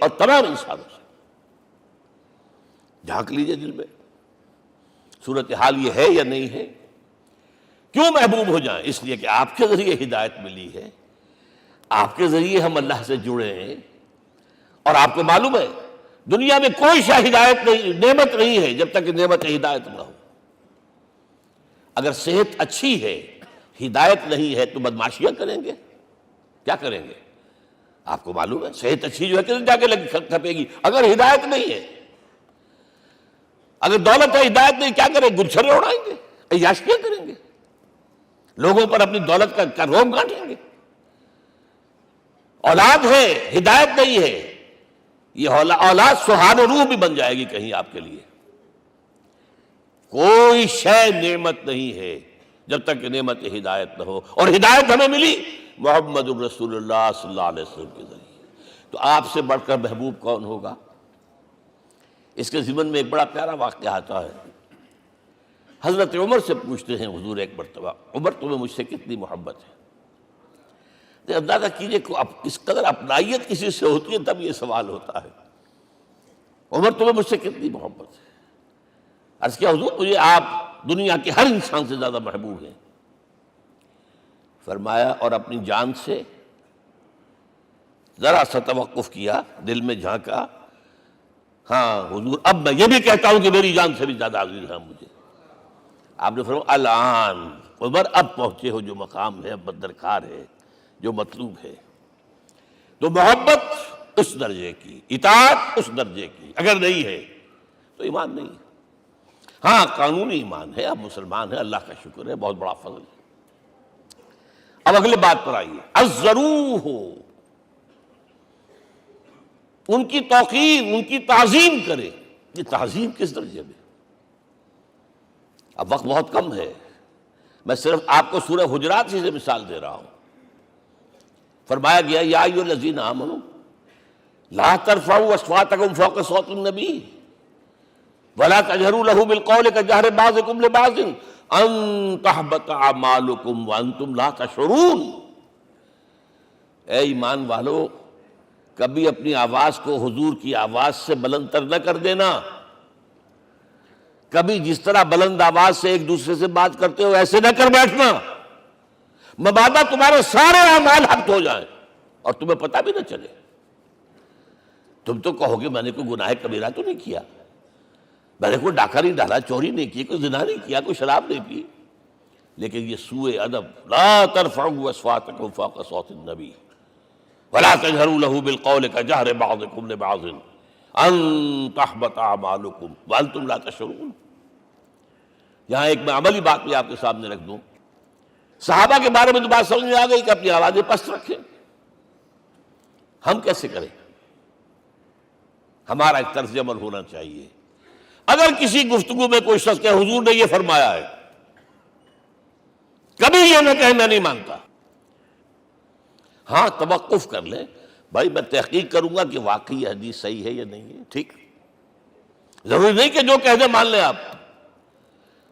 اور تمام انسانوں سے۔ جھانک لیجئے دل میں، صورتحال یہ ہے یا نہیں ہے؟ کیوں محبوب ہو جائیں؟ اس لیے کہ آپ کے ذریعے ہدایت ملی ہے، آپ کے ذریعے ہم اللہ سے جڑے ہیں، اور آپ کو معلوم ہے دنیا میں کوئی شے ہدایت نہیں، نعمت نہیں ہے جب تک کہ نعمت ہدایت نہ ہو۔ اگر صحت اچھی ہے، ہدایت نہیں ہے، تو بدماشیاں کریں گے، کیا کریں گے؟ آپ کو معلوم ہے صحت اچھی جو ہے کدھر جا کے کھپے گی اگر ہدایت نہیں ہے۔ اگر دولت ہے، ہدایت نہیں، کیا کریں؟ گلچھرے اڑائیں گے، عیاشیاں کریں گے، لوگوں پر اپنی دولت کا روب گانٹیں گے۔ اولاد ہے، ہدایت نہیں ہے، یہ اولاد سہان روح بھی بن جائے گی کہیں آپ کے لیے۔ کوئی شے نعمت نہیں ہے جب تک کہ نعمت ہدایت نہ ہو، اور ہدایت ہمیں ملی محمد الرسول اللہ صلی اللہ علیہ وسلم کے ذریعے۔ تو آپ سے بڑھ کر محبوب کون ہوگا؟ اس کے ضمن میں ایک بڑا پیارا واقعہ آتا ہے۔ حضرت عمر سے پوچھتے ہیں حضور ایک مرتبہ، عمر تمہیں مجھ سے کتنی محبت ہے؟ اندازہ کیجئے کہ اس قدر اپنائیت کسی سے ہوتی ہے تب یہ سوال ہوتا ہے، عمر تمہیں مجھ سے کتنی محبت ہے؟ عرض کیا حضور مجھے آپ دنیا کے ہر انسان سے زیادہ محبوب ہیں۔ فرمایا اور اپنی جان سے؟ ذرا سا توقف کیا، دل میں جھانکا، ہاں حضور اب میں یہ بھی کہتا ہوں کہ میری جان سے بھی زیادہ عزیز ہے مجھے۔ آپ نے فرمایا الان عمر اب پہنچے ہو جو مقام ہے، اب درکار ہے، جو مطلوب ہے۔ تو محبت اس درجے کی، اطاعت اس درجے کی اگر نہیں ہے تو ایمان نہیں ہے۔ ہاں قانونی ایمان ہے، اب مسلمان ہے، اللہ کا شکر ہے، بہت بڑا فضل ہے۔ اب اگلے بات پر آئیے، الضروح، ان کی توقیر، ان کی تعظیم کرے۔ یہ تعظیم کس درجے میں؟ اب وقت بہت کم ہے، میں صرف آپ کو سورہ حجرات سے مثال دے رہا ہوں۔ فرمایا گیا یا ایھا الذین آمنوا لا ترفعوا اصواتکم فوق صوت النبی ولا تجہروا لہ بالقول کجہر بعضکم لبعض ان تحبط اعمالکم وانتم لا تشعرون۔ اے ایمان والو، کبھی اپنی آواز کو حضور کی آواز سے بلند تر نہ کر دینا۔ کبھی جس طرح بلند آواز سے ایک دوسرے سے بات کرتے ہو ایسے نہ کر بیٹھنا، مبادا تمہارے سارے اعمال حبط ہو جائیں اور تمہیں پتہ بھی نہ چلے۔ تم تو کہو گے میں نے کوئی گناہ کبیرہ تو نہیں کیا، میں نے کوئی ڈاکہ نہیں ڈالا، چوری نہیں کی، کوئی زنا نہیں کیا، کوئی شراب نہیں پی، لیکن یہ سوء ادب لا ترفعوا اصواتکم فوق صوت النبی ولا تجہروا لہ بالقول کجہر بعضکم لبعض ان تحبط اعمالکم وانتم لا تشعرون۔ یہاں ایک میں عملی بات بھی آپ کے سامنے رکھ دوں، صحابہ کے بارے میں تو بات سمجھ میں آ گئی کہ اپنی آوازیں پست رکھیں، ہم کیسے کریں؟ ہمارا ایک طرز عمل ہونا چاہیے۔ اگر کسی گفتگو میں کوئی شخص کہ حضور نے یہ فرمایا ہے، کبھی یہ نہ کہے میں نہیں مانتا، ہاں توقف کر لیں، بھائی میں تحقیق کروں گا کہ واقعی یہ حدیث صحیح ہے یا نہیں ہے، ٹھیک، ضروری نہیں کہ جو کہہ دے مان لیں آپ۔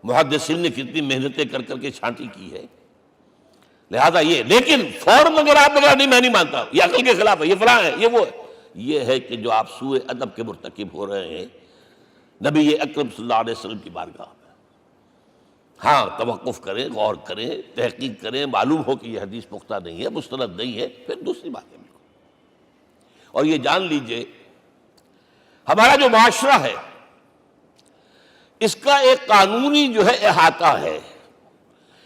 محدثین نے کتنی محنتیں کر کر کے چھانٹی کی ہے، لہذا یہ، لیکن فوراً اگر آپ بتا نہیں میں نہیں مانتا، یہ عقل کے خلاف ہے، یہ فلاں ہے، یہ وہ ہے، یہ ہے کہ جو آپ سوء ادب کے مرتکب ہو رہے ہیں نبی اکرم صلی اللہ علیہ وسلم کی بارگاہ میں۔ ہاں توقف کریں، غور کریں، تحقیق کریں، معلوم ہو کہ یہ حدیث پختہ نہیں ہے، مستند نہیں ہے، پھر دوسری بات ہے۔ اور یہ جان لیجئے ہمارا جو معاشرہ ہے اس کا ایک قانونی جو ہے احاطہ ہے،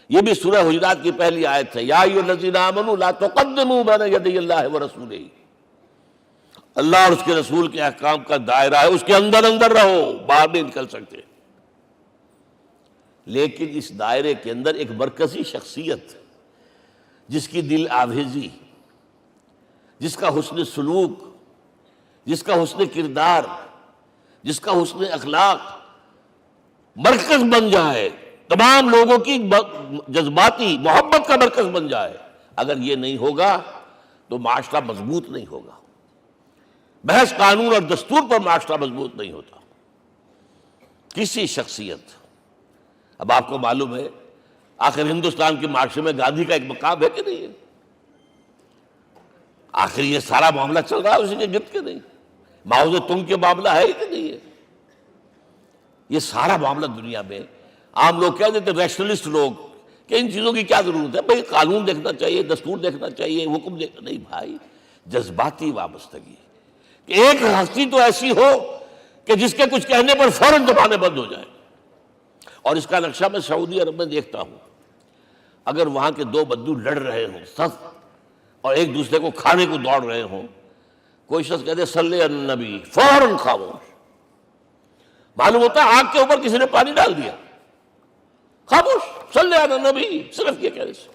یہ بھی سورہ حجرات کی پہلی آیت ہے، یا ایھا الذین آمنوا لا تقدموا بین یدی اللہ ورسولہ۔ اللہ اور اس کے رسول کے احکام کا دائرہ ہے، اس کے اندر اندر رہو، باہر نہیں نکل سکتے۔ لیکن اس دائرے کے اندر ایک مرکزی شخصیت جس کی دل آویزی، جس کا حسن سلوک، جس کا حسن کردار، جس کا حسن اخلاق مرکز بن جائے، تمام لوگوں کی جذباتی محبت کا مرکز بن جائے، اگر یہ نہیں ہوگا تو معاشرہ مضبوط نہیں ہوگا۔ بحث قانون اور دستور پر معاشرہ مضبوط نہیں ہوتا۔ کسی شخصیت، اب آپ کو معلوم ہے آخر ہندوستان کے معاشرے میں گاندھی کا ایک مقام ہے کہ نہیں ہے؟ آخر یہ سارا معاملہ چل رہا ہے اسی کے گرد کے نہیں؟ ماؤ سے تنگ کے معاملہ ہے ہی کہ نہیں ہے؟ یہ سارا معاملہ دنیا میں عام لوگ کہہ دیتے، ریشنلسٹ لوگ، کہ ان چیزوں کی کیا ضرورت ہے بھائی، قانون دیکھنا چاہیے، دستور دیکھنا چاہیے، حکم دیکھنا نہیں بھائی، جذباتی وابستگی کہ ایک ہستی تو ایسی ہو کہ جس کے کچھ کہنے پر فوراً زبانیں بند ہو جائیں۔ اور اس کا نقشہ میں سعودی عرب میں دیکھتا ہوں، اگر وہاں کے دو بدو لڑ رہے ہوں صف اور ایک دوسرے کو کھانے کو دوڑ رہے ہوں، کوئی شخص کہتے صلی علی النبی، فوراً خاموش۔ معلوم ہوتا ہے آگ کے اوپر کسی نے پانی ڈال دیا، خاموش، صلی علی النبی، صرف یہ کہنے سے۔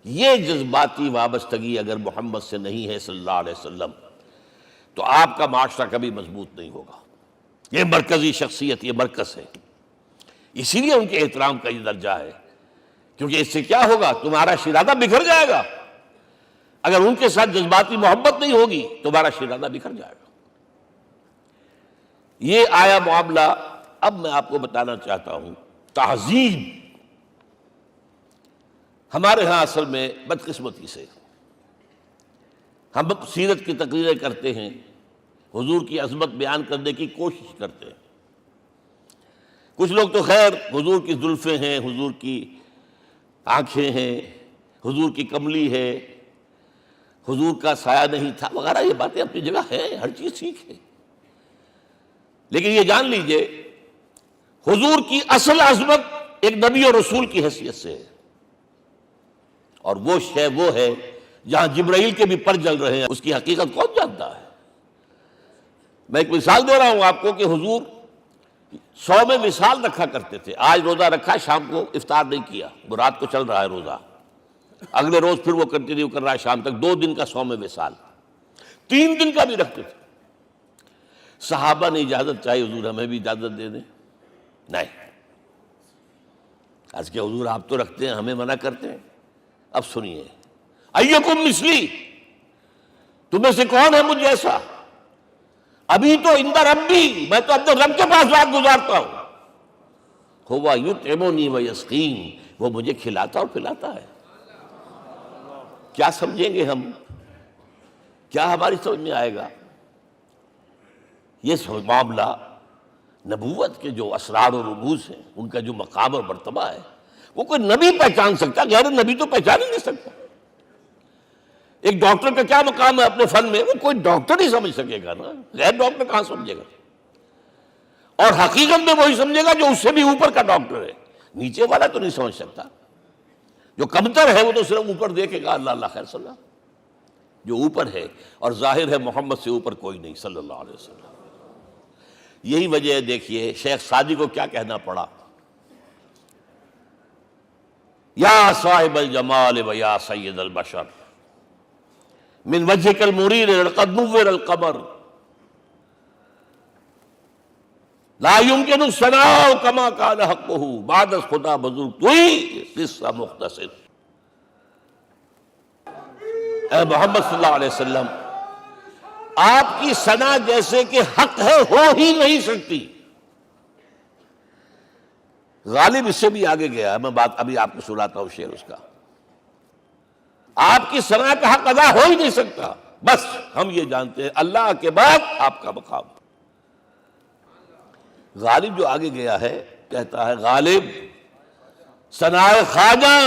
یہ جذباتی وابستگی اگر محمد سے نہیں ہے صلی اللہ علیہ وسلم تو آپ کا معاشرہ کبھی مضبوط نہیں ہوگا۔ یہ مرکزی شخصیت، یہ مرکز ہے، اسی لیے ان کے احترام کا یہ درجہ ہے، کیونکہ اس سے کیا ہوگا، تمہارا شیرازہ بکھر جائے گا۔ اگر ان کے ساتھ جذباتی محبت نہیں ہوگی تمہارا شیرازہ بکھر جائے گا۔ یہ آیا معاملہ۔ اب میں آپ کو بتانا چاہتا ہوں تہذیب ہمارے ہاں اصل میں بدقسمتی سے ہم سیرت کی تقریریں کرتے ہیں، حضور کی عظمت بیان کرنے کی کوشش کرتے ہیں۔ کچھ لوگ تو خیر حضور کی زلفیں ہیں، حضور کی آنکھیں ہیں، حضور کی کملی ہے، حضور کا سایہ نہیں تھا وغیرہ، یہ باتیں اپنی جگہ ہیں، ہر چیز ٹھیک ہے، لیکن یہ جان لیجئے حضور کی اصل عظمت ایک نبی اور رسول کی حیثیت سے ہے، اور وہ شے وہ ہے جہاں جبرائیل کے بھی پر جل رہے ہیں، اس کی حقیقت کون جانتا ہے؟ میں ایک مثال دے رہا ہوں آپ کو کہ حضور 100 میں وصال رکھا کرتے تھے۔ آج روزہ رکھا، شام کو افطار نہیں کیا، وہ رات کو چل رہا ہے روزہ، اگلے روز پھر وہ کنٹینیو کر رہا ہے شام تک، 2 دن کا 100 میں وصال، 3 دن کا بھی رکھتے تھے۔ صحابہ نے اجازت چاہی، حضور ہمیں بھی اجازت دے دیں، نہیں، آج کے حضور آپ تو رکھتے ہیں، ہمیں منع کرتے ہیں۔ اب سنیے، ایکم مثلی، تمہیں سے کون ہے مجھ جیسا؟ ابھی تو عند ربی، میں تو اپنے رب کے پاس رات گزارتا ہوں، ہوا یطعمنی ویسقین، وہ مجھے کھلاتا اور پلاتا ہے۔ کیا سمجھیں گے ہم؟ کیا ہماری سمجھ میں آئے گا؟ یہ معاملہ نبوت کے جو اسرار و رموز ہیں، ان کا جو مقام اور مرتبہ ہے، وہ کوئی نبی پہچان سکتا، غیر نبی تو پہچان ہی نہیں سکتا۔ ایک ڈاکٹر کا کیا مقام ہے اپنے فن میں، وہ کوئی ڈاکٹر ہی سمجھ سکے گا نا، غیر ڈاکٹر کہاں سمجھے گا؟ اور حقیقت میں وہی سمجھے گا جو اس سے بھی اوپر کا ڈاکٹر ہے، نیچے والا تو نہیں سمجھ سکتا۔ جو کمتر ہے وہ تو صرف اوپر دیکھے گا، اللہ اللہ خیر صلی اللہ، جو اوپر ہے اور ظاہر ہے محمد سے اوپر کوئی نہیں صلی اللہ علیہ وسلم۔ یہی وجہ ہے، دیکھیے شیخ سعدی کو کیا کہنا پڑا، یا صاحب الجمال و یا سید البشر من وجهك المرير لقد نور القمر لا يمكن الثناء كما كان حقه بعد از خدا بزرگ توئی قصہ مختصر۔ اے محمد صلی اللہ علیہ وسلم، آپ کی ثنا جیسے کہ حق ہے ہو ہی نہیں سکتی۔ غالب اس سے بھی آگے گیا ہے، میں بات ابھی آپ کو سناتا ہوں شعر اس کا۔ آپ کی ثنا کا حق ادا ہو ہی نہیں سکتا، بس ہم یہ جانتے ہیں اللہ کے بعد آپ کا مقام۔ غالب جو آگے گیا ہے کہتا ہے، غالب ثنائے خواجہ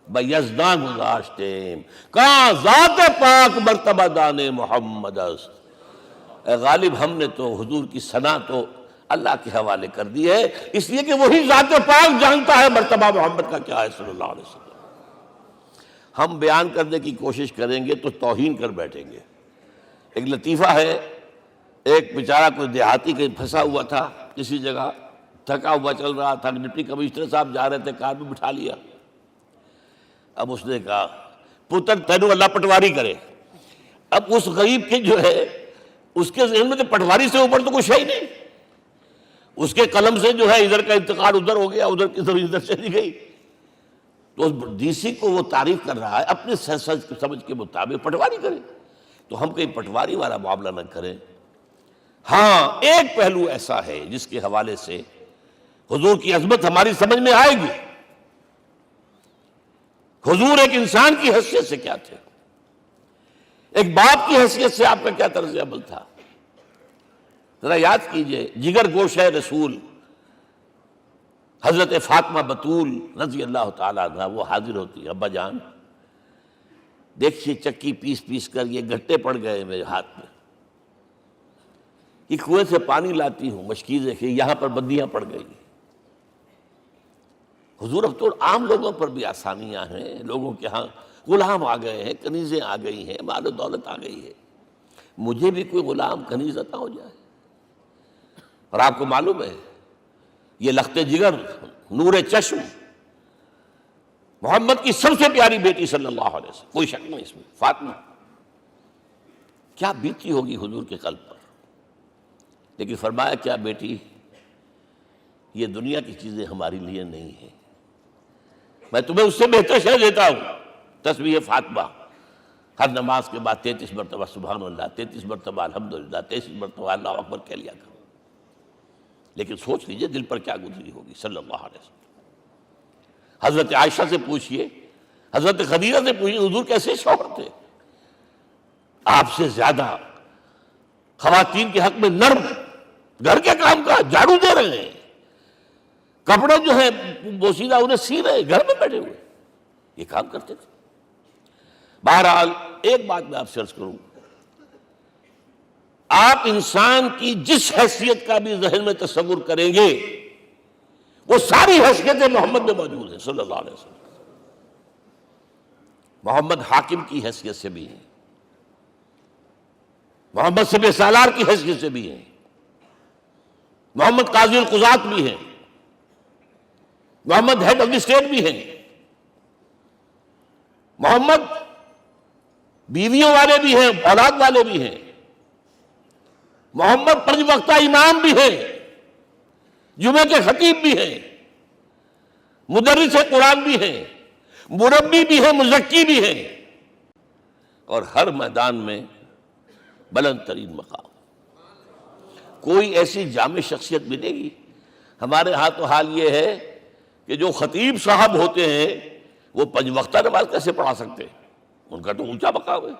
بیزداں گزاشتیم، کہاں ذات پاک مرتبہ دان محمد است۔ اے غالب، ہم نے تو حضور کی ثنا تو اللہ کے حوالے کر دی ہے، اس لیے کہ وہی ذات پاک جانتا ہے مرتبہ محمد کا کیا ہے صلی اللہ علیہ وسلم۔ ہم بیان کرنے کی کوشش کریں گے تو توہین کر بیٹھیں گے۔ ایک لطیفہ ہے، ایک بیچارہ کوئی دیہاتی کہیں پھنسا ہوا تھا کسی جگہ، تھکا ہوا چل رہا تھا، ڈپٹی کمشنر صاحب جا رہے تھے، کار میں بٹھا لیا۔ اب اس نے کہا، پتر تینوں اللہ پٹواری کرے۔ اب اس غریب کے جو ہے اس کے ذہن میں تو پٹواری سے اوپر تو کچھ ہے ہی نہیں، اس کے قلم سے جو ہے ادھر کا انتقال ادھر ہو گیا، ادھر کی ضرور ادھر چلی گئی۔ تو اس ڈی سی کو وہ تعریف کر رہا ہے اپنے سمجھ کے مطابق، پٹواری کرے تو ہم کہیں پٹواری والا معاملہ نہ کریں۔ ہاں، ایک پہلو ایسا ہے جس کے حوالے سے حضور کی عظمت ہماری سمجھ میں آئے گی۔ حضور ایک انسان کی حیثیت سے کیا تھے؟ ایک باپ کی حیثیت سے آپ کا کیا طرز عمل تھا؟ ذرا یاد کیجئے، جگر گوشہ رسول حضرت فاطمہ بطول رضی اللہ تعالیٰ عنہ وہ حاضر ہوتی ہے، ابا جان دیکھیے چکی پیس پیس کر یہ گھٹے پڑ گئے میرے ہاتھ میں، یہ کنویں سے پانی لاتی ہوں، مشکیزیں کہ یہاں پر بندیاں پڑ گئی۔ حضور اب تو عام لوگوں پر بھی آسانیاں ہیں، لوگوں کے ہاں غلام آ گئے ہیں، کنیزیں آ گئی ہیں، مال و دولت آ گئی ہے، مجھے بھی کوئی غلام کنیز عطا ہو جائے۔ اور آپ کو معلوم ہے یہ لخت جگر نور چشم محمد کی سب سے پیاری بیٹی صلی اللہ علیہ وسلم، کوئی شک نہیں اس میں، فاطمہ، کیا بیتی ہوگی حضور کے قلب پر۔ لیکن فرمایا کیا بیٹی، یہ دنیا کی چیزیں ہمارے لیے نہیں ہیں، میں تمہیں اس سے بہتر شے دیتا ہوں، تسبیح فاطمہ، ہر نماز کے بعد 33 مرتبہ سبحان اللہ، 33 مرتبہ الحمدللہ، 33 مرتبہ اللہ اکبر کہہ لیا کرو۔ لیکن سوچ لیجئے دل پر کیا گزری ہوگی صلی اللہ علیہ وسلم۔ حضرت عائشہ سے پوچھئے، حضرت خدیجہ سے پوچھئے حضور کیسے شوہر تھے، آپ سے زیادہ خواتین کے حق میں نرم، گھر کے کام کا جھاڑو دے رہے ہیں، کپڑے جو ہیں بوسیدہ انہیں سی رہے، گھر میں بیٹھے ہوئے یہ کام کرتے تھے۔ بہرحال ایک بات میں آپ سے عرض کروں، آپ انسان کی جس حیثیت کا بھی ذہن میں تصور کریں گے وہ ساری حیثیتیں محمد میں موجود ہیں صلی اللہ علیہ وسلم۔ محمد حاکم کی حیثیت سے بھی ہیں، محمد سب سالار کی حیثیت سے بھی ہیں، محمد قاضی القضات بھی ہیں، محمد ہیڈ آف دی اسٹیٹ بھی ہیں، محمد بیویوں والے بھی ہیں، اولاد والے بھی ہیں، محمد 5 وقتہ امام بھی ہیں، جمعہ کے خطیب بھی ہیں، مدرس قرآن بھی ہیں، مربی بھی ہیں، مزکی بھی ہیں، اور ہر میدان میں بلند ترین مقام۔ کوئی ایسی جامع شخصیت ملے گی؟ ہمارے ہاں تو حال یہ ہے کہ جو خطیب صاحب ہوتے ہیں وہ 5 وقتہ نماز کیسے پڑھا سکتے ہیں؟ ان کا تو اونچا مقام ہے،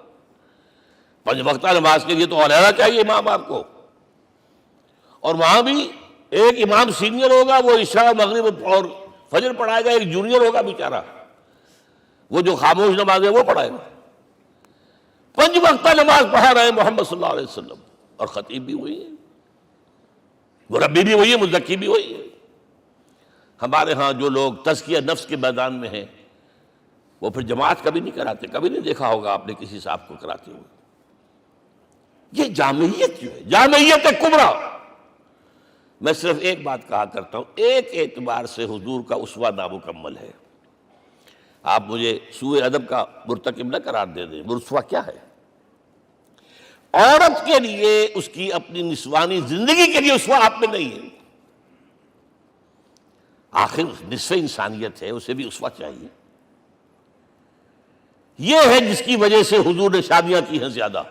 5 وقتہ نماز کے لیے تو علیحدہ چاہیے امام آپ کو، اور وہاں بھی ایک امام سینئر ہوگا وہ عشاء مغرب اور فجر پڑھائے گا، ایک جونیئر ہوگا بیچارہ وہ جو خاموش نماز ہے وہ پڑھائے گا۔ 5 وقتہ نماز پڑھا رہے ہیں محمد صلی اللہ علیہ وسلم، اور خطیب بھی وہی ہے، مربی بھی وہی ہے، مزکی بھی وہی ہے۔ ہمارے ہاں جو لوگ تزکیہ نفس کے میدان میں ہیں وہ پھر جماعت کبھی نہیں کراتے، کبھی نہیں دیکھا ہوگا آپ نے کسی صاحب کو کراتے ہوئے۔ یہ جامعیت جو ہے، جامعیت کبریٰ، میں صرف ایک بات کہا کرتا ہوں، ایک اعتبار سے حضور کا اسوہ نامکمل ہے۔ آپ مجھے سوء ادب کا مرتکب نہ قرار دے دیں، اسوہ کیا ہے؟ عورت کے لیے اس کی اپنی نسوانی زندگی کے لیے اسوہ آپ میں نہیں ہے، آخر نصف انسانیت ہے، اسے بھی اسوہ چاہیے۔ یہ ہے جس کی وجہ سے حضور نے شادیاں کی ہیں زیادہ۔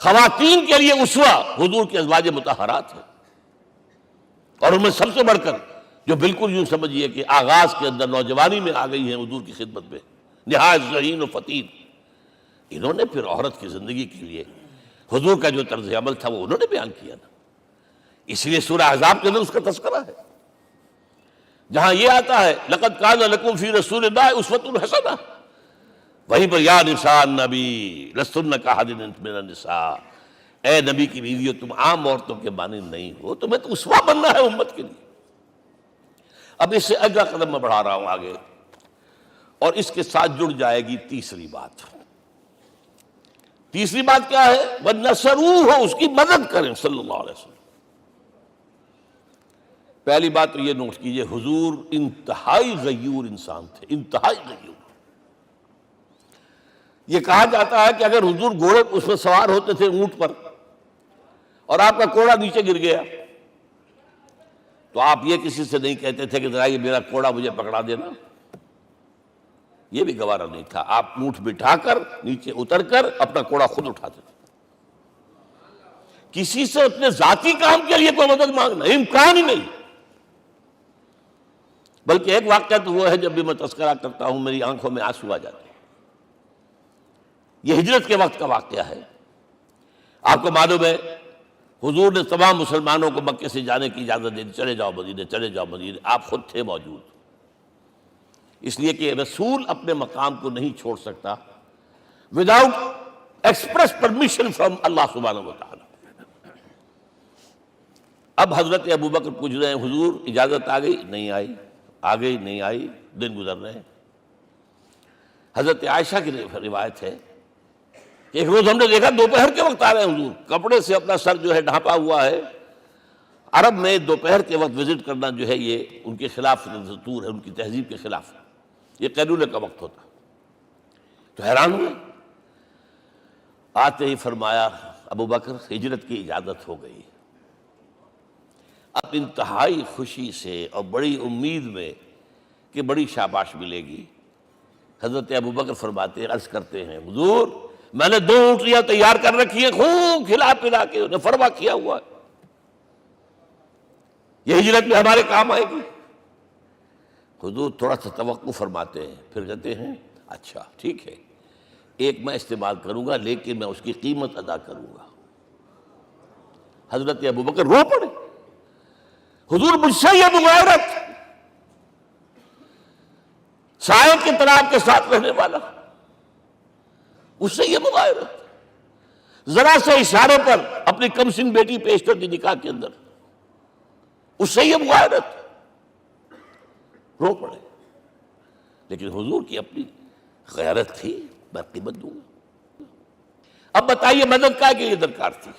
خواتین کے لیے اسوہ حضور کے ازواج مطہرات ہیں، اور ان میں سب سے بڑھ کر جو بالکل یوں سمجھیے کہ آغاز کے اندر نوجوانی میں آ گئی ہیں حضور کی خدمت میں، نہایت ذہین و فطین، انہوں نے پھر عورت کی زندگی کے لیے حضور کا جو طرز عمل تھا وہ انہوں نے بیان کیا نا۔ اس لیے سورہ احزاب کے اندر اس کا تذکرہ ہے، جہاں یہ آتا ہے لقد کان لکم فی رسول اللہ اسوۃ حسنہ، وہیں پر یا نساء النبی لستن کاحد من النساء، اے نبی کی بیویوں تم عام عورتوں کے مانند نہیں ہو، تمہیں تو اسوہ بننا ہے امت کے لیے۔ اب اس سے اگلا قدم میں بڑھا رہا ہوں آگے، اور اس کے ساتھ جڑ جائے گی تیسری بات۔ تیسری بات کیا ہے؟ وَنَصَرُوهُ، اس کی مدد کریں صلی اللہ علیہ وسلم۔ پہلی بات تو یہ نوٹ کیجئے، حضور انتہائی غیور انسان تھے، انتہائی غیور۔ یہ کہا جاتا ہے کہ اگر حضور گھوڑے اس میں سوار ہوتے تھے اونٹ پر اور آپ کا کوڑا نیچے گر گیا تو آپ یہ کسی سے نہیں کہتے تھے کہ ذرا یہ میرا کوڑا مجھے پکڑا دینا، یہ بھی گوارا نہیں تھا، آپ اونٹ بٹھا کر نیچے اتر کر اپنا کوڑا خود اٹھاتے تھے۔ کسی سے اپنے ذاتی کام کے لیے کوئی مدد مانگنا امکان ہی نہیں۔ بلکہ ایک واقعہ تو وہ ہے جب بھی میں تذکرہ کرتا ہوں میری آنکھوں میں آنسو آ جاتے ہیں۔ یہ ہجرت کے وقت کا واقعہ ہے۔ آپ کو معلوم ہے حضور نے تمام مسلمانوں کو مکے سے جانے کی اجازت دے دی، چلے جاؤ مدینے، چلے جاؤ مدینے، آپ خود تھے موجود، اس لیے کہ رسول اپنے مقام کو نہیں چھوڑ سکتا وداؤٹ ایکسپریس پرمیشن فرام اللہ سبحانہ و تعالی۔ اب حضرت ابوبکر پوچھ رہے ہیں حضور اجازت آ گئی؟ نہیں آئی، آ گئی نہیں آئی، دن گزر رہے ہیں۔ حضرت عائشہ کی روایت ہے کہ ایک روز ہم نے دیکھا دوپہر کے وقت آ رہے ہیں حضور، کپڑے سے اپنا سر جو ہے ڈھانپا ہوا ہے۔ عرب میں دوپہر کے وقت وزٹ کرنا جو ہے یہ ان کے خلاف دستور ہے، ان کی تہذیب کے خلاف ہے، یہ قیلولے کا وقت ہوتا۔ تو حیران ہوئے، آتے ہی فرمایا ابوبکر ہجرت کی اجازت ہو گئی۔ اب انتہائی خوشی سے اور بڑی امید میں کہ بڑی شاباش ملے گی، حضرت ابوبکر فرماتے ہیں، عرض کرتے ہیں حضور میں نے 2 اونٹیاں تیار کر رکھی ہیں، خوب کھلا پلا کے انہیں فرما کیا ہوا ہے، یہ ہجرت میں ہمارے کام آئے گی۔ حضور تھوڑا سا توقع فرماتے ہیں، پھر کہتے ہیں اچھا ٹھیک ہے، ایک میں استعمال کروں گا لیکن میں اس کی قیمت ادا کروں گا۔ حضرت ابوبکر رو پڑے، حضور مجھ سے یہ مغایرت، سائے کے تناب کے ساتھ رہنے والا، اس سے یہ مغایرت، ذرا سے اشارے پر اپنی کم سن بیٹی پیش کر دی نکاح کے اندر، اس سے یہ مغایرت، رو پڑے۔ لیکن حضور کی اپنی غیرت تھی، میں قیمت دوں گا۔ اب بتائیے مدد کا کے لیے درکار تھی؟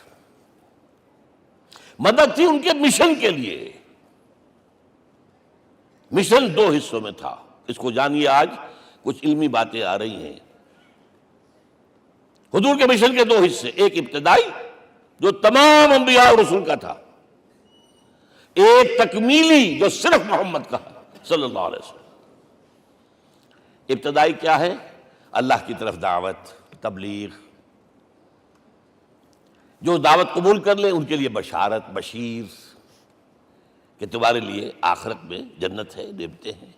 مدد تھی ان کے مشن کے لیے۔ مشن 2 حصوں میں تھا، اس کو جانیے، آج کچھ علمی باتیں آ رہی ہیں۔ حضور کے مشن کے 2 حصے، ایک ابتدائی جو تمام انبیاء اور رسول کا تھا، ایک تکمیلی جو صرف محمد کا صلی اللہ علیہ وسلم۔ ابتدائی کیا ہے؟ اللہ کی طرف دعوت، تبلیغ، جو دعوت قبول کر لیں ان کے لیے بشارت، بشیر کہ تمہارے لیے آخرت میں جنت ہے، نعمتیں ہیں،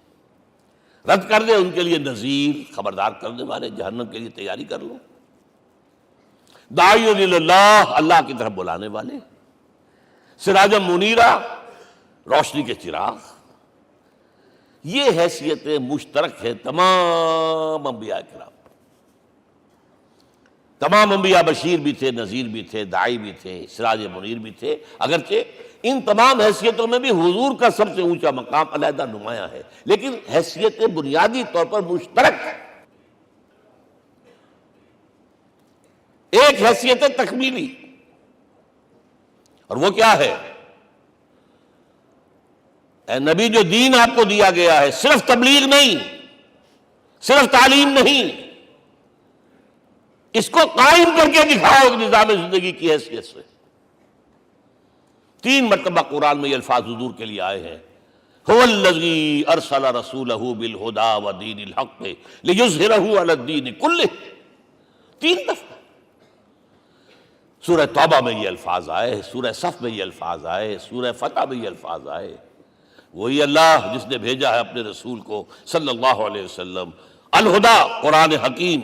رد کر دیں ان کے لیے نذیر، خبردار کرنے والے، جہنم کے لیے تیاری کر لو، داعی اللہ، اللہ کی طرف بلانے والے، سراجا منیرا، روشنی کے چراغ۔ یہ حیثیتیں مشترک ہے تمام انبیاء کرام۔ تمام انبیاء بشیر بھی تھے، نذیر بھی تھے، داعی بھی تھے، سراج منیر بھی تھے، اگرچہ ان تمام حیثیتوں میں بھی حضور کا سب سے اونچا مقام علیحدہ نمایاں ہے، لیکن حیثیتیں بنیادی طور پر مشترک۔ ایک حیثیت تکمیلی، اور وہ کیا ہے؟ اے نبی جو دین آپ کو دیا گیا ہے، صرف تبلیغ نہیں، صرف تعلیم نہیں، اس کو قائم کر کے دکھاؤ نظام زندگی کی حیثیت سے۔ 3 مرتبہ قرآن میں یہ الفاظ حضور کے لیے آئے ہیں، هو الذی ارسل رسولہ بالہدی ودین الحق لیظہرہ علی الدین کلہ۔ 3 دفعہ سورہ توبہ میں یہ الفاظ آئے، سورہ صف میں یہ الفاظ آئے، سورہ فتح میں یہ الفاظ آئے۔ وہی اللہ جس نے بھیجا ہے اپنے رسول کو صلی اللہ علیہ وسلم، الہدا قرآن حکیم،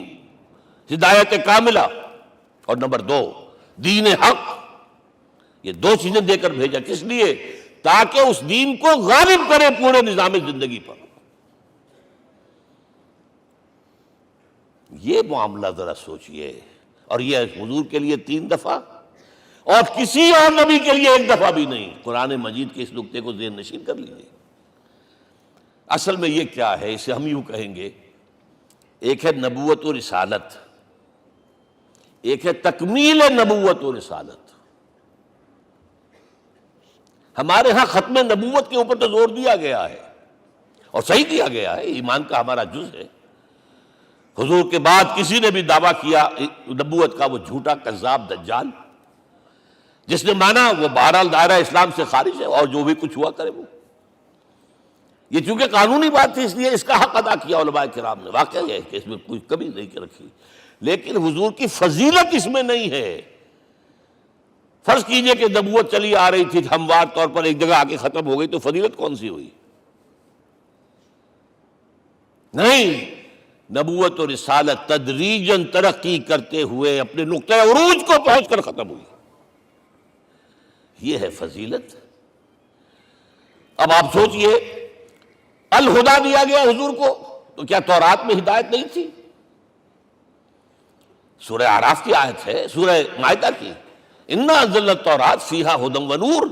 ہدایت کاملہ، اور نمبر 2 دین حق۔ یہ 2 چیزیں دے کر بھیجا، کس لیے؟ تاکہ اس دین کو غالب کرے پورے نظام زندگی پر۔ یہ معاملہ ذرا سوچئے، اور یہ حضور کے لیے 3 دفعہ، اور کسی اور نبی کے لیے 1 دفعہ بھی نہیں۔ قرآن مجید کے اس نقطے کو ذہن نشین کر لیجیے۔ اصل میں یہ کیا ہے؟ اسے ہم یوں کہیں گے، ایک ہے نبوت و رسالت، ایک ہے تکمیل نبوت و رسالت۔ ہمارے ہاں ختم نبوت کے اوپر تو زور دیا گیا ہے، اور صحیح دیا گیا ہے، ایمان کا ہمارا جز ہے۔ حضور کے بعد کسی نے بھی دعویٰ کیا نبوت کا، وہ جھوٹا کذاب دجال، جس نے مانا وہ بہرحال دائرہ اسلام سے خارج ہے، اور جو بھی کچھ ہوا کرے وہ۔ یہ چونکہ قانونی بات تھی اس لیے اس کا حق ادا کیا علماء کرام نے، واقعہ یہ ہے کہ اس میں کوئی کمی نہیں رکھی، لیکن حضور کی فضیلت اس میں نہیں ہے۔ فرض کیجئے کہ نبوت چلی آ رہی تھی ہموار طور پر، ایک جگہ آ کے ختم ہو گئی، تو فضیلت کون سی ہوئی؟ نہیں، نبوت و رسالت تدریجاً ترقی کرتے ہوئے اپنے نقطۂ عروج کو پہنچ کر ختم ہوئی. یہ ہے فضیلت. اب آپ سوچئے الہدا دیا گیا حضور کو تو کیا تورات میں ہدایت نہیں تھی؟ سورہ اعراف کی آیت ہے، سورہ مائدہ کی، انا انزلنا التوراۃ فیہا ھدی و نور.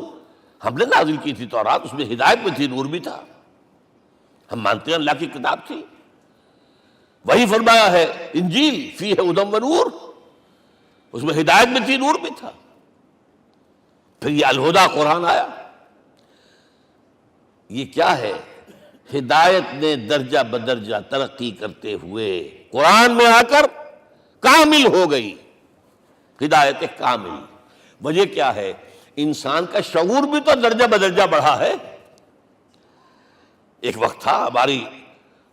ہم نے نازل کی تھی تورات، اس میں ہدایت بھی تھی، نور بھی تھا. ہم مانتے ہیں اللہ کی کتاب تھی. وہی فرمایا ہے انجیل فیہا ھدی و نور، اس میں ہدایت بھی تھی، نور بھی تھا. پھر یہ الہدا قرآن آیا. یہ کیا ہے؟ ہدایت نے درجہ بدرجہ ترقی کرتے ہوئے قرآن میں آ کر کامل ہو گئی. ہدایت کامل. وجہ کیا ہے؟ انسان کا شعور بھی تو درجہ بدرجہ بڑھا ہے. ایک وقت تھا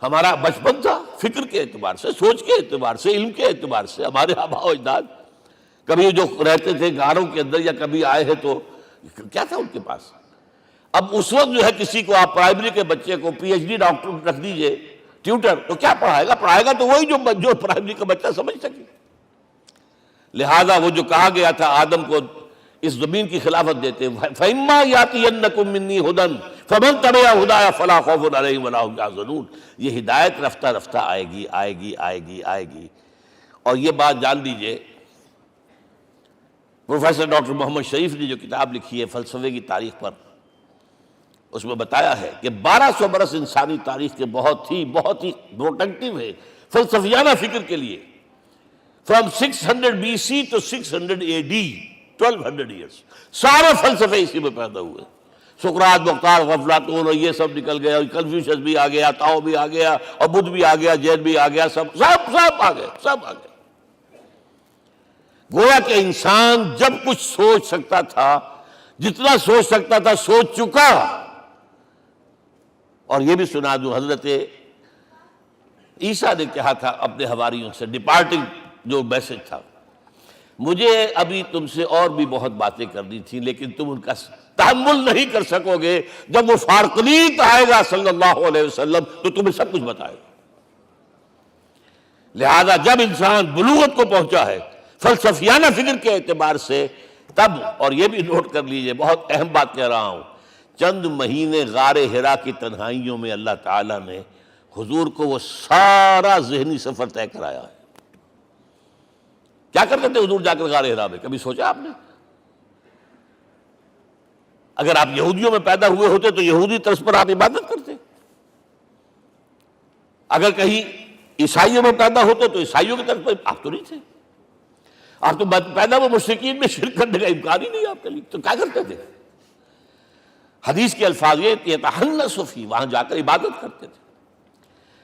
ہمارا بچپن تھا، فکر کے اعتبار سے، سوچ کے اعتبار سے، علم کے اعتبار سے. ہمارے آباء و اجداد کبھی جو رہتے تھے گھروں کے اندر یا کبھی آئے ہیں تو کیا تھا ان کے پاس؟ اب اس وقت جو ہے کسی کو آپ پرائمری کے بچے کو پی ایچ ڈی ڈاکٹر رکھ دیجئے ٹیوٹر، تو کیا پڑھائے گا؟ پڑھائے گا تو وہی جو پرائمری کا بچہ سمجھ سکے. لہذا وہ جو کہا گیا تھا آدم کو اس زمین کی خلافت دیتے، فَإِمَّا يَأْتِيَنَّكُم مِّنِّي هُدًى فَمَن تَبِعَ هُدَايَ فَلَا خَوْفٌ عَلَيْهِمْ وَلَا هُمْ يَحْزَنُونَ. یہ ہدایت رفتہ رفتہ آئے گی آئے گی آئے گی آئے گی. اور یہ بات جان لیجئے، پروفیسر ڈاکٹر محمد شریف نے جو کتاب لکھی ہے فلسفے کی تاریخ پر، اس میں بتایا ہے کہ 1200 برس انسانی تاریخ کے بہت ہی پروڈکٹیو ہے فلسفیانہ فکر کے لیے. From 600 BC to 600 AD 1200 years سارے فلسفے اسی میں پیدا ہوئے. سقراط، بختار، افلاطون اور یہ سب نکل گئے، اور کنفیوشس بھی آ گیا، تاؤ بھی آ گیا، اور بدھ بھی آ گیا، جین بھی آ گیا، سب آ گئے، سب آ گئے. گویا کہ انسان جب کچھ سوچ سکتا تھا، جتنا سوچ سکتا تھا سوچ چکا. اور یہ بھی سنا دوں، حضرت عیسیٰ نے کہا تھا اپنے حواریوں سے، ڈپارٹنگ جو میسج تھا، مجھے ابھی تم سے اور بھی بہت باتیں کرنی تھی لیکن تم ان کا تحمل نہیں کر سکو گے. جب وہ فارقلیت آئے گا صلی اللہ علیہ وسلم تو تمہیں سب کچھ بتائے گا. لہذا جب انسان بلوغت کو پہنچا ہے فلسفیانہ فکر کے اعتبار سے، تب، اور یہ بھی نوٹ کر لیجئے، بہت اہم بات کہہ رہا ہوں، چند مہینے غار حرا کی تنہائیوں میں اللہ تعالیٰ نے حضور کو وہ سارا ذہنی سفر طے کرایا ہے. کیا کرتے تھے حضور جا کر غار حرا میں؟ کبھی سوچا آپ نے؟ اگر آپ یہودیوں میں پیدا ہوئے ہوتے تو یہودی طرز پر آپ عبادت کرتے. اگر کہیں عیسائیوں میں پیدا ہوتے تو عیسائیوں کی طرف پر آپ تو نہیں تھے. آپ تو پیدا وہ مشرکین میں شرک کرنے کا امکان ہی نہیں آپ کے لیے. تو کیا کرتے تھے؟ حدیث کے الفاظ یہ یتحنث فی، وہاں جا کر عبادت کرتے تھے.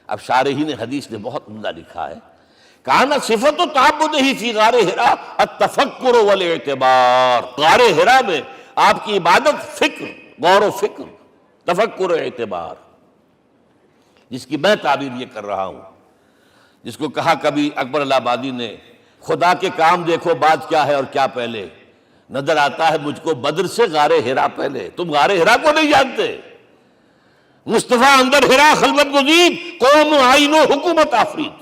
اب شارحین حدیث نے بہت عمدہ لکھا ہے، کانا صفت و تعبدہ فی غار حرا التفکر والاعتبار. غار حرا میں آپ کی عبادت فکر، غور و فکر، تفکر و اعتبار، جس کی میں تعبیر یہ کر رہا ہوں، جس کو کہا کبھی اکبر الہ آبادی نے، خدا کے کام دیکھو بعد کیا ہے اور کیا پہلے. نظر آتا ہے مجھ کو بدر سے غار حرا پہلے. تم غار حرا کو نہیں جانتے. مصطفیٰ اندر حرا خلوت گزید، قوم آئین و حکومت آفرید.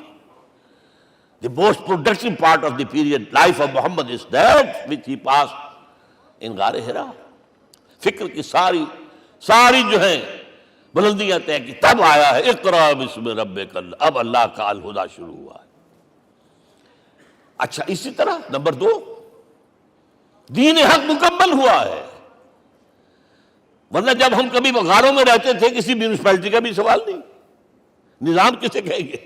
The most productive part of the period life of Muhammad is that which he passed in غار حرا. فکر کی ساری جو ہیں بلندیاں طے کی، تب آیا ہے اقرا بسم ربک. اب اللہ کا الہدا شروع ہوا ہے. اچھا، اسی طرح نمبر 2، دین حق مکمل ہوا ہے. ورنہ جب ہم کبھی غاروں میں رہتے تھے کسی میونسپلٹی کا بھی سوال نہیں، نظام کسے کہیں گے.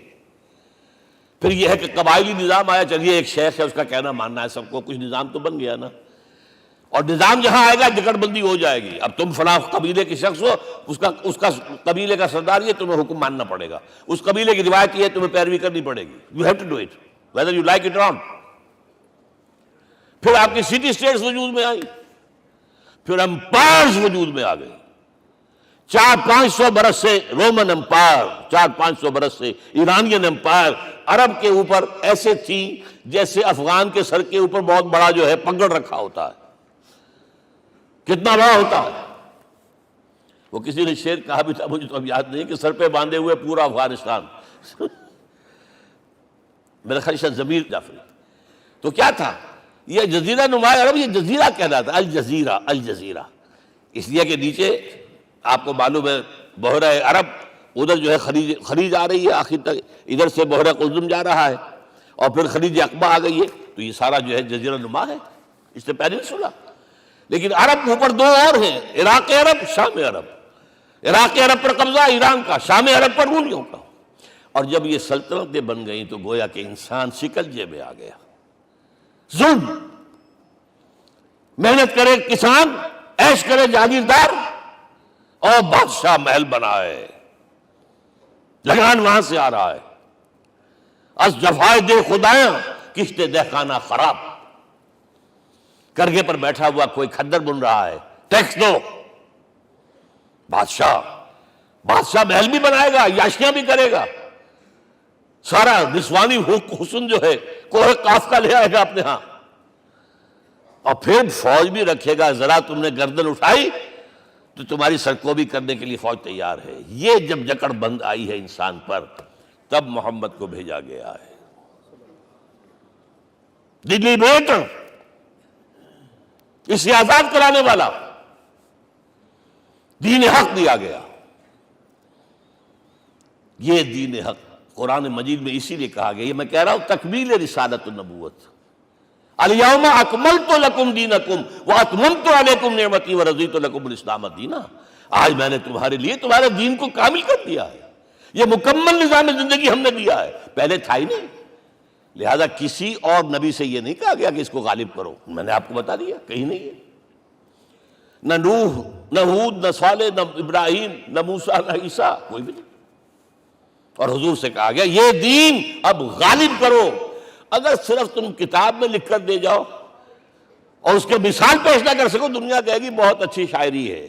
پھر یہ ہے کہ قبائلی نظام آیا، چلیے ایک شیخ ہے اس کا کہنا ماننا ہے سب کو، کچھ نظام تو بن گیا نا. اور نظام جہاں آئے گا جکڑ بندی ہو جائے گی. اب تم فلاں قبیلے کے شخص ہو، اس کا قبیلے کا سردار یہ، تمہیں حکم ماننا پڑے گا. اس قبیلے کی روایت یہ ہے، تمہیں پیروی کرنی پڑے گی. You have to do it whether you like it or not. پھر آپ کی سٹی اسٹیٹس وجود میں آئی، پھر امپائرز وجود میں آ گئے. 400-500 برس سے رومن امپائر، 400-500 برس سے ایرانین امپائر عرب کے اوپر ایسے تھی جیسے افغان کے سر کے اوپر بہت بڑا جو ہے پگڑ رکھا ہوتا ہے. کتنا بڑا ہوتا ہے. وہ کسی نے شعر کہا بھی تھا، مجھے تو اب یاد نہیں، کہ سر پہ باندھے ہوئے پورا افغانستان. میرا خیال شاید ضمیر جعفری. تو کیا تھا یہ جزیرہ نما عرب، یہ جزیرہ کہلاتا ہے، الجزیرہ. الجزیرہ اس لیے کہ نیچے آپ کو معلوم ہے بحیرہ عرب، ادھر جو ہے خلیج آ رہی ہے آخر تک، ادھر سے بحیرہ قلزم جا رہا ہے، اور پھر خلیج عقبہ آ گئی ہے، تو یہ سارا جو ہے جزیرہ نما ہے، اس سے پیننسولا. لیکن عرب اوپر دو اور ہیں، عراق عرب، شام عرب. عراق عرب پر قبضہ ایران کا، شام عرب پر رومیوں کا. اور جب یہ سلطنتیں بن گئیں تو گویا کہ انسان شکنجے میں آ گیا. ظلم، محنت کرے کسان، عیش کرے جاگیردار، اور بادشاہ محل بنائے، لگان وہاں سے آ رہا ہے. از جفائے دے خدایاں کشتے دہ خانہ خراب. کرگے پر بیٹھا ہوا کوئی کھدر بن رہا ہے، ٹیکس دو. بادشاہ محل بھی بنائے گا، یاشیاں بھی کرے گا، سارا نسوانی حسن جو ہے کوہ قاف کا لے آئے گا اپنے ہاں، اور پھر فوج بھی رکھے گا. ذرا تم نے گردن اٹھائی تو تمہاری سرکوبی کرنے کے لیے فوج تیار ہے. یہ جب جکڑ بند آئی ہے انسان پر، تب محمد کو بھیجا گیا ہے. دلی بیٹ، اسے آزاد کرانے والا، دین حق دیا گیا. یہ دین حق قرآن مجید میں اسی لیے کہا گیا، یہ میں کہہ رہا ہوں تکمیل رسالت النبوت. الیوم اکملت لکم دینکم واتممت علیکم نعمتی ورضیت لکم الاسلام دینا. آج میں نے تمہارے لیے تمہارے دین کو کامل کر دیا ہے. یہ مکمل نظام زندگی ہم نے دیا ہے، پہلے تھا ہی نہیں. لہذا کسی اور نبی سے یہ نہیں کہا گیا کہ اس کو غالب کرو. میں نے آپ کو بتا دیا کہیں نہیں ہے. نہ نوح، نہ ہود، نہ صالح، نہ ابراہیم، نہ موسیٰ، نہ عیسیٰ، کوئی بھی نہیں. اور حضور سے کہا گیا یہ دین اب غالب کرو. اگر صرف تم کتاب میں لکھ کر دے جاؤ اور اس کے مثال پیش نہ کر سکو، دنیا کہے گی بہت اچھی شاعری ہے.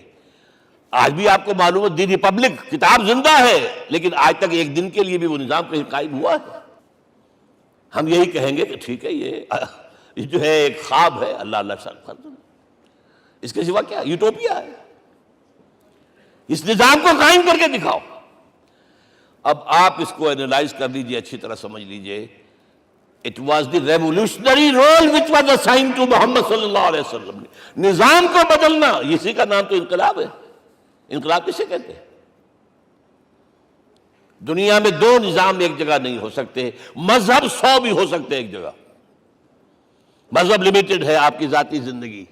آج بھی آپ کو معلوم ہے دی ریپبلک کتاب زندہ ہے، لیکن آج تک ایک دن کے لیے بھی وہ نظام کہیں قائم ہوا ہے. ہم یہی کہیں گے کہ ٹھیک ہے یہ جو ہے ایک خواب ہے، اللہ اللہ سر، اس کے سوا کیا یوٹوپیا ہے. اس نظام کو قائم کر کے دکھاؤ. اب آپ اس کو اینالائز کر لیجئے، اچھی طرح سمجھ لیجئے. It was the revolutionary role which was assigned to محمد صلی اللہ علیہ وسلم. نظام کو بدلنا، اسی کا نام تو انقلاب ہے. انقلاب کسے کہتے ہیں؟ دنیا میں دو نظام ایک جگہ نہیں ہو سکتے. مذہب 100 بھی ہو سکتے ایک جگہ. مذہب لمیٹڈ ہے، آپ کی ذاتی زندگی،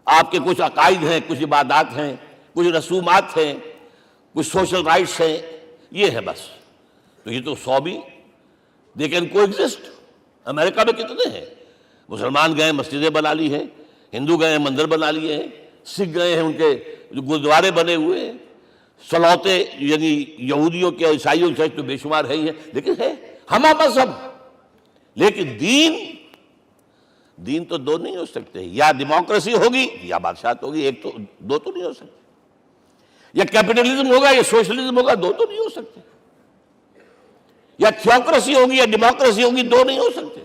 آپ کے کچھ عقائد ہیں، کچھ عبادات ہیں، کچھ رسومات ہیں، کچھ سوشل رائٹس ہیں، یہ ہے بس. تو یہ تو 100 بھی دے کین کو ایگزسٹ. امریکہ میں کتنے ہیں؟ مسلمان گئے مسجدیں بنا لی ہیں، ہندو گئے مندر بنا لیے ہیں، سکھ گئے ہیں ان کے گردوارے بنے ہوئے ہیں، سلوتے یعنی یہودیوں کے عیسائیوں کے تو بے شمار ہے ہی ہیں، لیکن ہے ہمہ مذہب. لیکن دین تو دو نہیں ہو سکتے. یا ڈیموکریسی ہوگی یا بادشاہت ہوگی، ایک تو دو تو نہیں ہو سکتے. یا کیپٹلزم ہوگا یا سوشلزم ہوگا، دو تو نہیں ہو سکتے. یا تھیوکریسی ہوگی یا ڈیموکریسی ہوگی، دو نہیں ہو سکتے.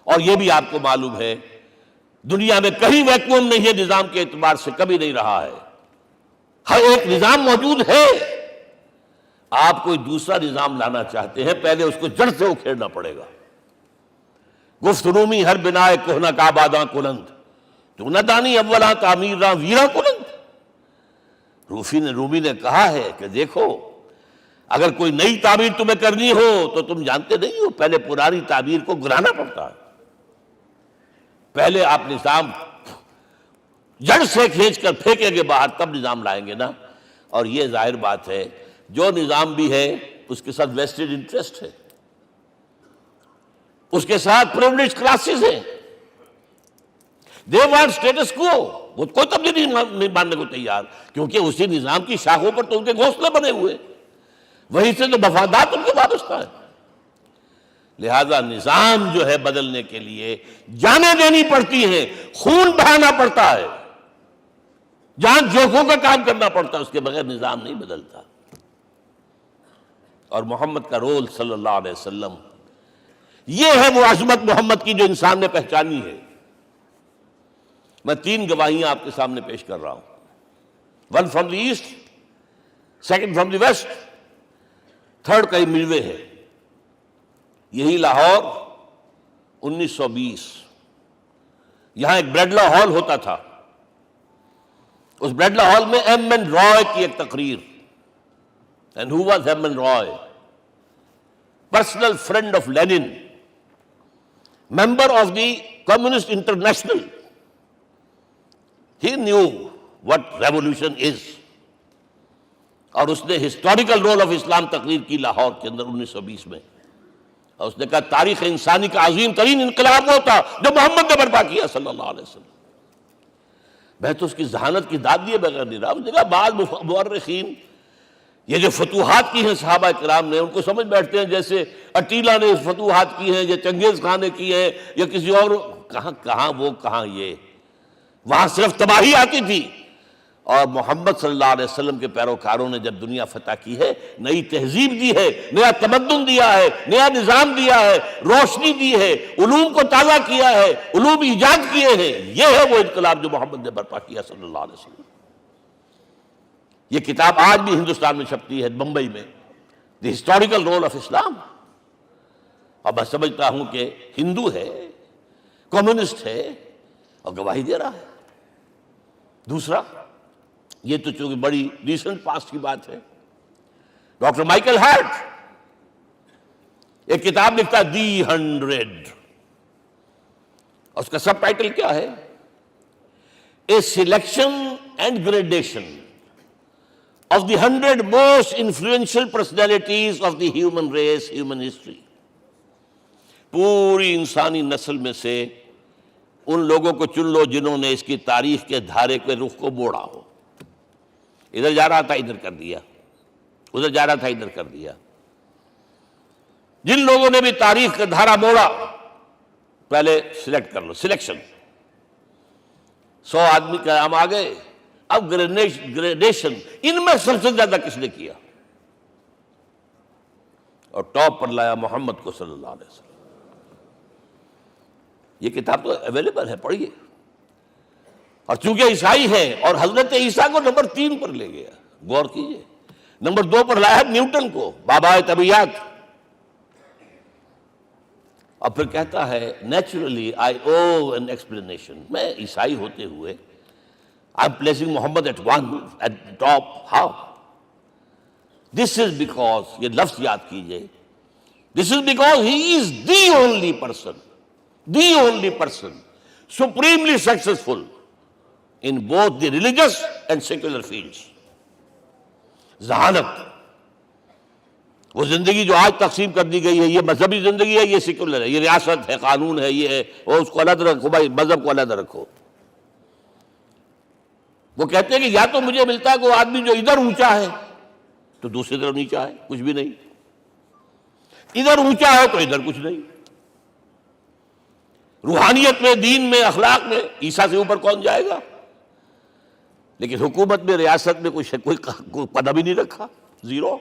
اور یہ بھی آپ کو معلوم ہے دنیا میں کہیں ویکیوم نہیں ہے نظام کے اعتبار سے، کبھی نہیں رہا ہے. ہر ایک نظام موجود ہے. آپ کوئی دوسرا نظام لانا چاہتے ہیں، پہلے اس کو جڑ سے اکھیڑنا پڑے گا. گفت رومی ہر بنائے کوہنا کا باداں کلند، تو نہ دانی اولاں تعمیر راں ویراں کلند. رومی نے کہا ہے کہ دیکھو اگر کوئی نئی تعمیر تمہیں کرنی ہو تو تم جانتے نہیں ہو پہلے پرانی تعمیر کو گرانا پڑتا ہے. پہلے آپ نظام جڑ سے کھینچ کر پھینکیں گے باہر، تب نظام لائیں گے نا. اور یہ ظاہر بات ہے جو نظام بھی ہے اس کے ساتھ ویسٹڈ انٹرسٹ ہے، اس کے ساتھ پریولیج کلاسز ہیں. دے وانٹ اسٹیٹس کو، وہ کوئی تبدیلی نہیں ماننے کو تیار، کیونکہ اسی نظام کی شاخوں پر تو ان کے گھونسلے بنے ہوئے، وہیں سے تو مفادات ان کے وابستہ ہیں. لہذا نظام جو ہے بدلنے کے لیے جانیں دینی پڑتی ہیں، خون بہانا پڑتا ہے، جان جوکھوں کا کام کرنا پڑتا ہے، اس کے بغیر نظام نہیں بدلتا. اور محمد کا رول صلی اللہ علیہ وسلم، یہ ہے وہ عظمت محمد کی جو انسان نے پہچانی ہے. میں 3 گواہیاں آپ کے سامنے پیش کر رہا ہوں. 1 from the east, 2 from the west, 3 کئی ملوے ہے. یہی لاہور 1920، یہاں ایک بریڈلا ہال ہوتا تھا، اس بریڈلا ہال میں ایم این رائے کی ایک تقریر. And who was M N Roy? Personal friend of Lenin, member of the Communist International. He knew what revolution is. اور اس نے ہسٹوریکل رول آف اسلام تقریر کی لاہور کے اندر 1920 میں، اور اس نے کہا تاریخ انسانی کا عظیم ترین انقلاب وہ تھا جو محمد نے برپا کیا صلی اللہ علیہ وسلم. میں تو اس کی ذہانت کی داد دیے بغیر نہیں رہا. اس نے کہا بعض مورخین یہ جو فتوحات کی ہیں صحابہ کرام نے، ان کو سمجھ بیٹھتے ہیں جیسے اٹیلا نے فتوحات کی ہیں یا چنگیز خان نے کی ہیں یا کسی اور. کہاں وہ کہاں یہ، وہاں صرف تباہی آتی تھی. اور محمد صلی اللہ علیہ وسلم کے پیروکاروں نے جب دنیا فتح کی ہے، نئی تہذیب دی ہے، نیا تمدن دیا ہے، نیا نظام دیا ہے، روشنی دی ہے، علوم کو تازہ کیا ہے، علوم ایجاد کیے ہیں. یہ ہے وہ انقلاب جو محمد نے برپا کیا صلی اللہ علیہ وسلم. یہ کتاب آج بھی ہندوستان میں چھپتی ہے، بمبئی میں، دی ہسٹوریکل رول آف اسلام. اور میں سمجھتا ہوں کہ ہندو ہے، کمیونسٹ ہے اور گواہی دے رہا ہے. دوسرا، یہ تو چونکہ بڑی ریسنٹ پاسٹ کی بات ہے، ڈاکٹر مائیکل ہارٹ ایک کتاب لکھتا ہے دی 100، اور اس کا سب ٹائٹل کیا ہے؟ A selection and gradation of the 100 most influential personalities of the human race, human history. پوری انسانی نسل میں سے ان لوگوں کو چن لو جنہوں نے اس کی تاریخ کے دھارے کے رخ کو موڑا ہو. ادھر جا رہا تھا ادھر کر دیا، ادھر جا رہا تھا ادھر کر دیا. جن لوگوں نے بھی تاریخ کا دھارا موڑا، پہلے سلیکٹ کر لو، سلیکشن. 100 آدمی کا نام آ گئے، اب گریڈیشن، ان میں سب سے زیادہ کس نے کیا؟ اور ٹاپ پر لایا محمد کو صلی اللہ علیہ وسلم. یہ کتاب تو اویلیبل ہے، پڑھیے. اور چونکہ عیسائی ہے اور حضرت عیسیٰ کو نمبر 3 پر لے گیا، غور کیجئے. نمبر 2 پر لایا نیوٹن کو، بابائے طبیعیات. اور پھر کہتا ہے naturally I O an explanation. میں عیسائی ہوتے ہوئے I'm placing Muhammad at top. How? This is because, یہ لفظ یاد کیجئے, this is because he is the only person supremely successful in both the religious and secular fields. ذہانت، وہ زندگی جو آج تقسیم کر دی گئی ہے، یہ مذہبی زندگی ہے، یہ سیکولر ہے، یہ ریاست ہے، قانون ہے، یہ ہے، وہ اس کو علیحدہ رکھو بھائی، مذہب کو علیحدہ رکھو. وہ کہتے ہیں کہ یا تو مجھے ملتا ہے کہ وہ آدمی جو ادھر اونچا ہے تو دوسری طرف نیچا ہے، کچھ بھی نہیں. ادھر اونچا ہے تو ادھر کچھ نہیں. روحانیت میں، دین میں، اخلاق میں عیسیٰ سے اوپر کون جائے گا؟ لیکن حکومت میں، ریاست میں کوئی پدہ بھی نہیں رکھا، زیرو.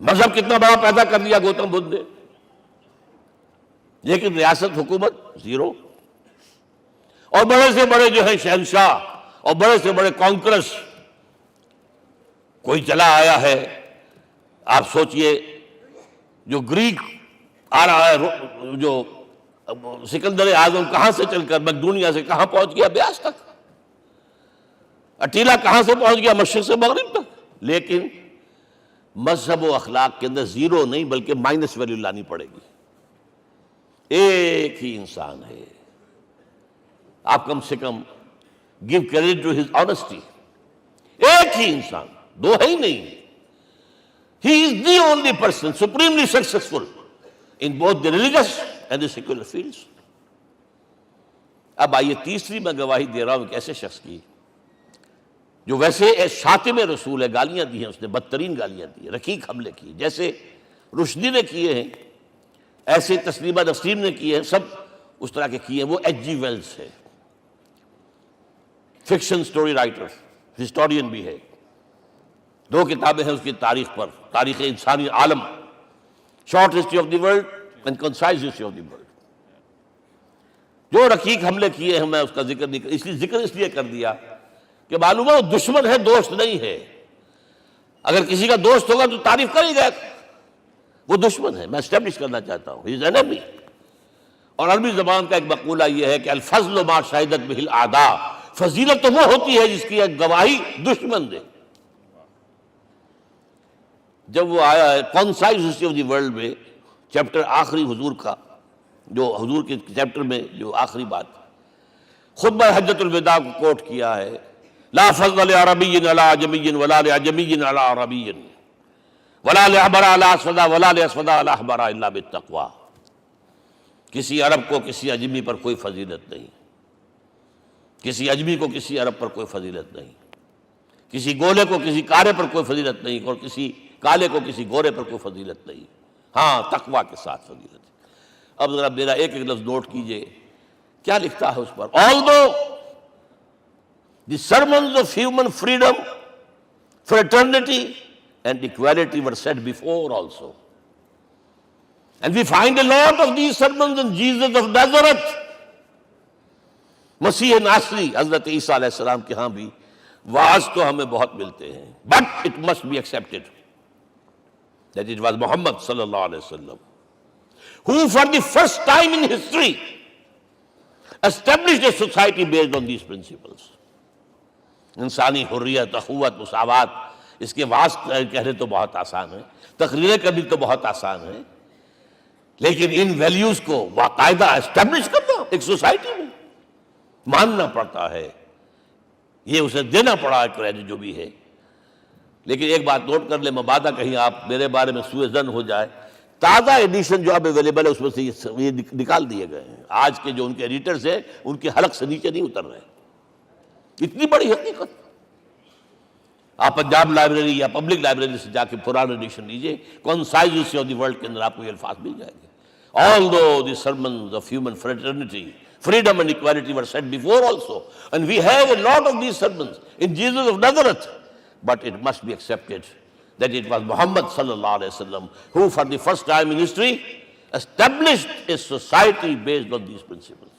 مذہب کتنا بڑا پیدا کر دیا گوتم بدھ نے، لیکن ریاست، حکومت زیرو. اور بڑے سے بڑے جو ہے شہنشاہ اور بڑے سے بڑے کانکرس، کوئی چلا آیا ہے. آپ سوچئے جو گریک آ رہا ہے، جو سکندر اعظم کہاں سے چل کر مقدونیہ سے کہاں پہنچ گیا؟ بیاس تک. اٹیلا کہاں سے پہنچ گیا؟ مشرق سے مغرب تک. لیکن مذہب و اخلاق کے اندر زیرو نہیں بلکہ مائنس ویلیو لانی پڑے گی. ایک ہی انسان ہے. آپ کم سے کم give credit to his honesty. ایک ہی انسان، دو ہے ہی نہیں. He is the only person supremely successful in both the religious and the secular fields. اب آئیے تیسری میں گواہی دے رہا ہوں ایک ایسے شخص کی جو ویسے شاتم رسول ہے، گالیاں دی ہیں اس نے، بدترین گالیاں دی ہیں، رقیق حملے کی، جیسے رشدی نے کیے ہیں، ایسے تسلیمہ نسیم نے کیے ہیں، سب اس طرح کے کیے ہیں. وہ ایچ جی ویلز ہے، فکشن سٹوری رائٹر، ہسٹورین بھی ہے. 2 کتابیں ہیں اس کی تاریخ پر، تاریخ انسانی عالم، short history of the world and concise history of the world. جو رقیق حملے کیے ہیں میں اس کا ذکر نہیں اس لیے کر دیا کہ معلوم ہے وہ دشمن ہے، دوست نہیں ہے. اگر کسی کا دوست ہوگا تو تعریف کر ہی گئے. وہ دشمن ہے، میں اسٹیبلش کرنا چاہتا ہوں، his enemy۔ اور عربی زبان کا ایک مقولہ یہ ہے کہ الفضل ما شہدت بہ الاعداء، فضیلت تو وہ ہوتی ہے جس کی گواہی دشمن دے۔ جب وہ آیا ہے concise history of the world میں چیپٹر آخری حضور کا، جو حضور کے چیپٹر میں جو آخری بات خطبہ حجۃ الوداع کو کوٹ کیا ہے، لا فضل لعربی علی عجمی ولا لعجمی علی عربی ولا لأحمر علی اسود ولا لأسود علی احمر الا بالتقوی۔ کسی عرب کو کسی عجمی پر کوئی فضیلت نہیں، کسی عجمی کو کسی عرب پر کوئی فضیلت نہیں، کسی گولے کو کسی کارے پر کوئی فضیلت نہیں، اور کسی کالے کو کسی گورے پر کوئی فضیلت نہیں، ہاں تقوی کے ساتھ فضیلت ہے۔ اب ذرا میرا ایک ایک لفظ نوٹ کیجئے، کیا لکھتا ہے اس پر؟ Although the sermons of human freedom, fraternity and equality were said before also, and we find a lot of these sermons in Jesus of Nazareth، مسیح ناصری حضرت عیسیٰ علیہ السلام کے ہاں بھی واعظ تو ہمیں بہت ملتے ہیں، but it must be accepted that it was Muhammad صلی اللہ علیہ وسلم who for the first time in history established a society based on these principles۔ انسانی حریت، اخوت، مساوات، اس کے واعظ کہنے تو بہت آسان ہے، تقریریں کرنی تو بہت آسان ہے، لیکن ان ویلیوز کو باقاعدہ اسٹیبلش کرنا ایک سوسائٹی میں ماننا پڑتا ہے، یہ اسے دینا پڑا ہے کریڈٹ جو بھی ہے۔ لیکن ایک بات نوٹ کر لیں، مبادہ کہیں آپ میرے بارے میں سوء ظن ہو جائے، تازہ ایڈیشن جو اب اویلیبل ہے اس میں سے یہ نکال دیے گئے ہیں، آج کے جو ان کے ایڈیٹرز ہیں ان کے حلق سے نیچے نہیں اتر رہے، اتنی بڑی حقیقت۔ آپ پنجاب لائبریری یا پبلک لائبریری سے جا کے پرانا ایڈیشن لیجئے، concise history of the world کے اندر آپ کو یہ الفاظ مل جائیں گے۔ Although the sermons of human fraternity, freedom and equality were said before also, and we have a lot of these sermons in Jesus of Nazareth, but it must be accepted that it was Muhammad sallallahu alaihi wasallam who for the first time in history established a society based on these principles۔